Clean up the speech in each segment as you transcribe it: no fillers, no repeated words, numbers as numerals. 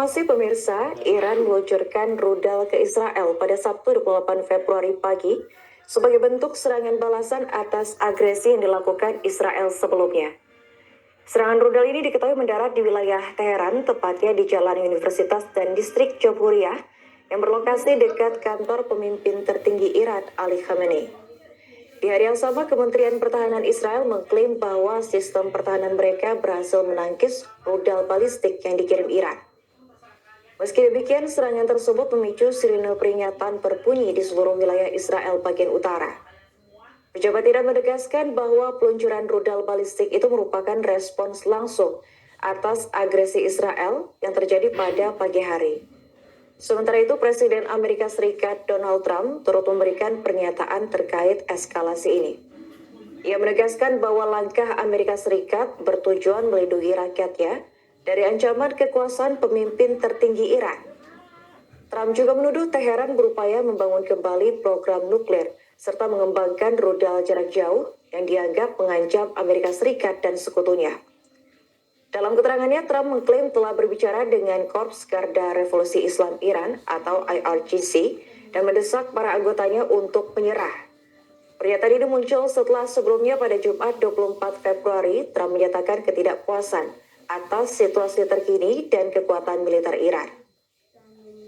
Informasi pemirsa, Iran meluncurkan rudal ke Israel pada Sabtu 28 Februari pagi sebagai bentuk serangan balasan atas agresi yang dilakukan Israel sebelumnya. Serangan rudal ini diketahui mendarat di wilayah Teheran, tepatnya di Jalan Universitas dan Distrik Jamhuriyah yang berlokasi dekat kantor pemimpin tertinggi Iran, Ali Khamenei. Di hari yang sama, Kementerian Pertahanan Israel mengklaim bahwa sistem pertahanan mereka berhasil menangkis rudal balistik yang dikirim Iran. Meski demikian, serangan tersebut memicu sirine peringatan berbunyi di seluruh wilayah Israel bagian utara. Pejabat Iran menegaskan bahwa peluncuran rudal balistik itu merupakan respons langsung atas agresi Israel yang terjadi pada pagi hari. Sementara itu, Presiden Amerika Serikat Donald Trump turut memberikan pernyataan terkait eskalasi ini. Ia menegaskan bahwa langkah Amerika Serikat bertujuan melindungi rakyatnya dari ancaman kekuasaan pemimpin tertinggi Iran. Trump juga menuduh Teheran berupaya membangun kembali program nuklir serta mengembangkan rudal jarak jauh yang dianggap mengancam Amerika Serikat dan sekutunya. Dalam keterangannya, Trump mengklaim telah berbicara dengan Korps Garda Revolusi Islam Iran atau IRGC dan mendesak para anggotanya untuk menyerah. Pernyataan ini muncul setelah sebelumnya pada Jumat 24 Februari, Trump menyatakan ketidakpuasan atas situasi terkini dan kekuatan militer Iran.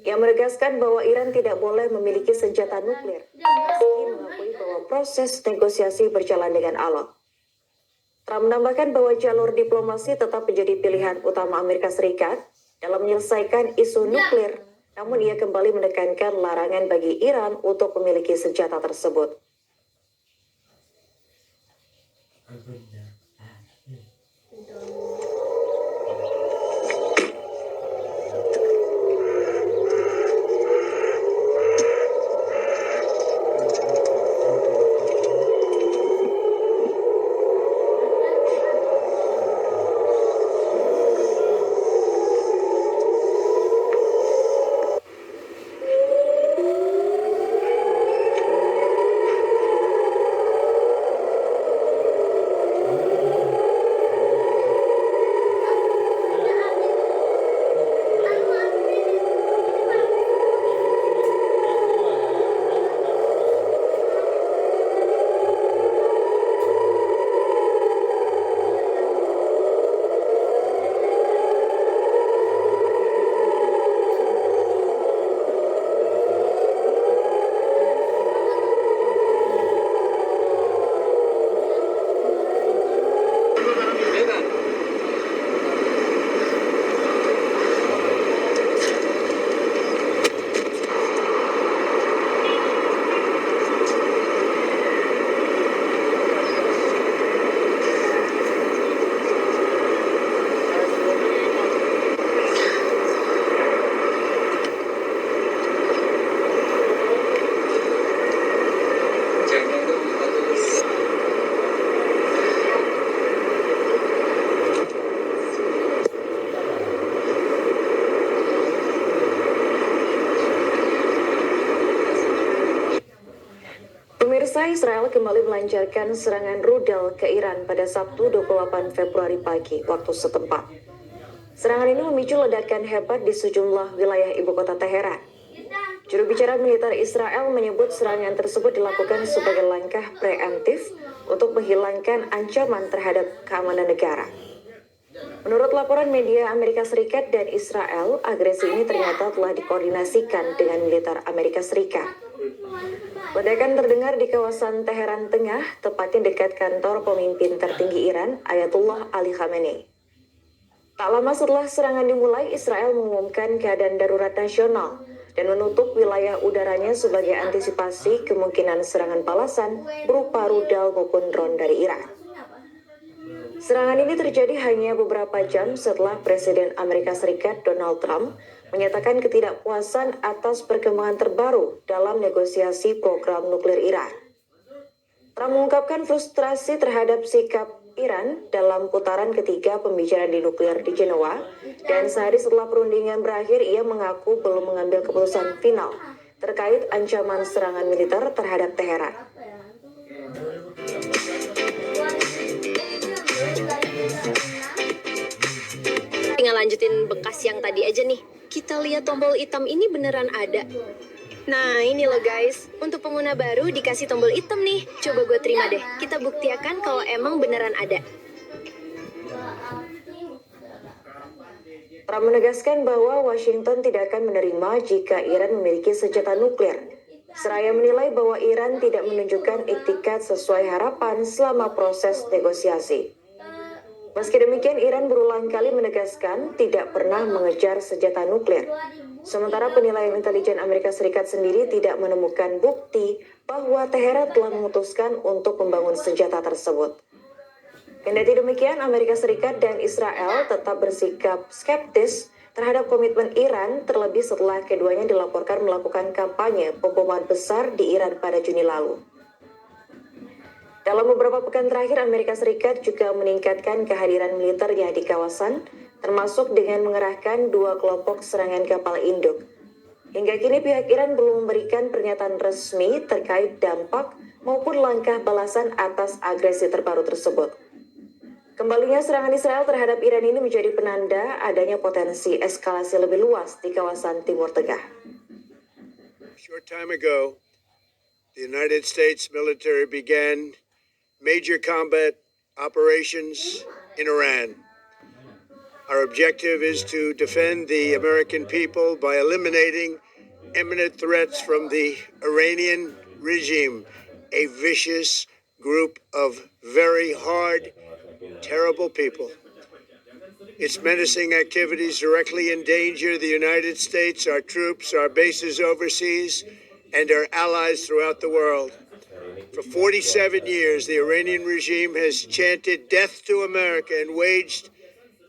Ia menegaskan bahwa Iran tidak boleh memiliki senjata nuklir, meski mengakui bahwa proses negosiasi berjalan dengan alot. Trump menambahkan bahwa jalur diplomasi tetap menjadi pilihan utama Amerika Serikat dalam menyelesaikan isu nuklir, namun ia kembali menekankan larangan bagi Iran untuk memiliki senjata tersebut. Pemirsa, Israel kembali melancarkan serangan rudal ke Iran pada Sabtu 28 Februari pagi waktu setempat. Serangan ini memicu ledakan hebat di sejumlah wilayah ibu kota Teheran. Juru bicara militer Israel menyebut serangan tersebut dilakukan sebagai langkah preemptif untuk menghilangkan ancaman terhadap keamanan negara. Menurut laporan media Amerika Serikat dan Israel, agresi ini ternyata telah dikoordinasikan dengan militer Amerika Serikat. Ledakan terdengar di kawasan Teheran Tengah, tepatnya dekat kantor pemimpin tertinggi Iran, Ayatullah Ali Khamenei. Tak lama setelah serangan dimulai, Israel mengumumkan keadaan darurat nasional dan menutup wilayah udaranya sebagai antisipasi kemungkinan serangan balasan berupa rudal maupun drone dari Iran. Serangan ini terjadi hanya beberapa jam setelah Presiden Amerika Serikat Donald Trump menyatakan ketidakpuasan atas perkembangan terbaru dalam negosiasi program nuklir Iran. Trump mengungkapkan frustrasi terhadap sikap Iran dalam putaran ketiga pembicaraan di nuklir di Jenewa, dan sehari setelah perundingan berakhir, ia mengaku belum mengambil keputusan final terkait ancaman serangan militer terhadap Teheran. Tinggal lanjutin bekas yang tadi aja nih. kita lihat tombol hitam ini beneran ada. Nah ini loh guys, untuk pengguna baru dikasih tombol hitam nih. Coba gue terima deh, kita buktikan kalau emang beneran ada. Trump menegaskan bahwa Washington tidak akan menerima jika Iran memiliki senjata nuklir. Seraya menilai bahwa Iran tidak menunjukkan iktikat sesuai harapan selama proses negosiasi. Meski demikian, Iran berulang kali menegaskan tidak pernah mengejar senjata nuklir. Sementara penilaian intelijen Amerika Serikat sendiri tidak menemukan bukti bahwa Teheran telah memutuskan untuk membangun senjata tersebut. Kendati demikian, Amerika Serikat dan Israel tetap bersikap skeptis terhadap komitmen Iran, terlebih setelah keduanya dilaporkan melakukan kampanye pemboman besar di Iran pada Juni lalu. Dalam beberapa pekan terakhir, Amerika Serikat juga meningkatkan kehadiran militernya di kawasan, termasuk dengan mengerahkan 2 kelompok serangan kapal induk. Hingga kini pihak Iran belum memberikan pernyataan resmi terkait dampak maupun langkah balasan atas agresi terbaru tersebut. Kembalinya serangan Israel terhadap Iran ini menjadi penanda adanya potensi eskalasi lebih luas di kawasan Timur Tengah. Short time ago, the United States military began major combat operations in Iran. Our objective is to defend the American people by eliminating imminent threats from the Iranian regime, a vicious group of very hard, terrible people. Its menacing activities directly endanger the United States, our troops, our bases overseas, and our allies throughout the world. For 47 years, the Iranian regime has chanted death to America and waged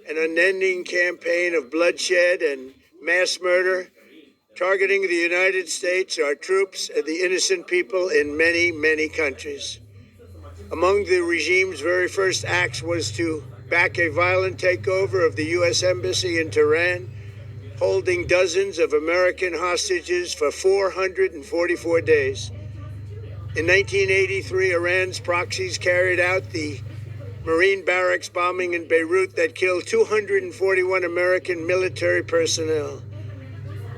an unending campaign of bloodshed and mass murder, targeting the United States, our troops, and the innocent people in many, many countries. Among the regime's very first acts was to back a violent takeover of the U.S. Embassy in Tehran, holding dozens of American hostages for 444 days. In 1983, Iran's proxies carried out the Marine barracks bombing in Beirut that killed 241 American military personnel.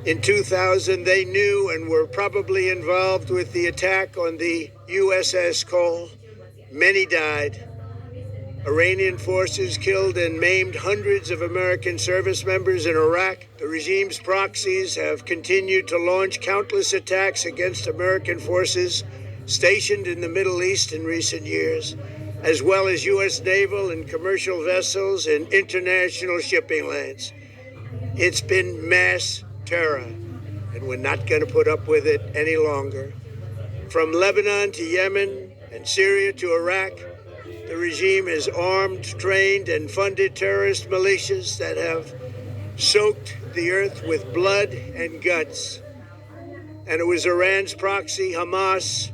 In 2000, they knew and were probably involved with the attack on the USS Cole. Many died. Iranian forces killed and maimed hundreds of American service members in Iraq. The regime's proxies have continued to launch countless attacks against American forces stationed in the Middle East in recent years, as well as U.S. naval and commercial vessels and international shipping lanes. It's been mass terror, and we're not going to put up with it any longer. From Lebanon to Yemen and Syria to Iraq, the regime has armed, trained, and funded terrorist militias that have soaked the earth with blood and guts. And it was Iran's proxy, Hamas,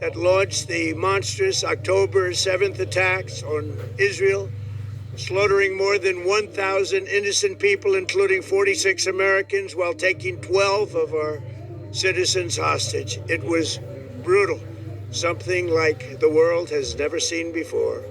that launched the monstrous October 7th attacks on Israel, slaughtering more than 1,000 innocent people, including 46 Americans, while taking 12 of our citizens hostage. It was brutal, something like the world has never seen before.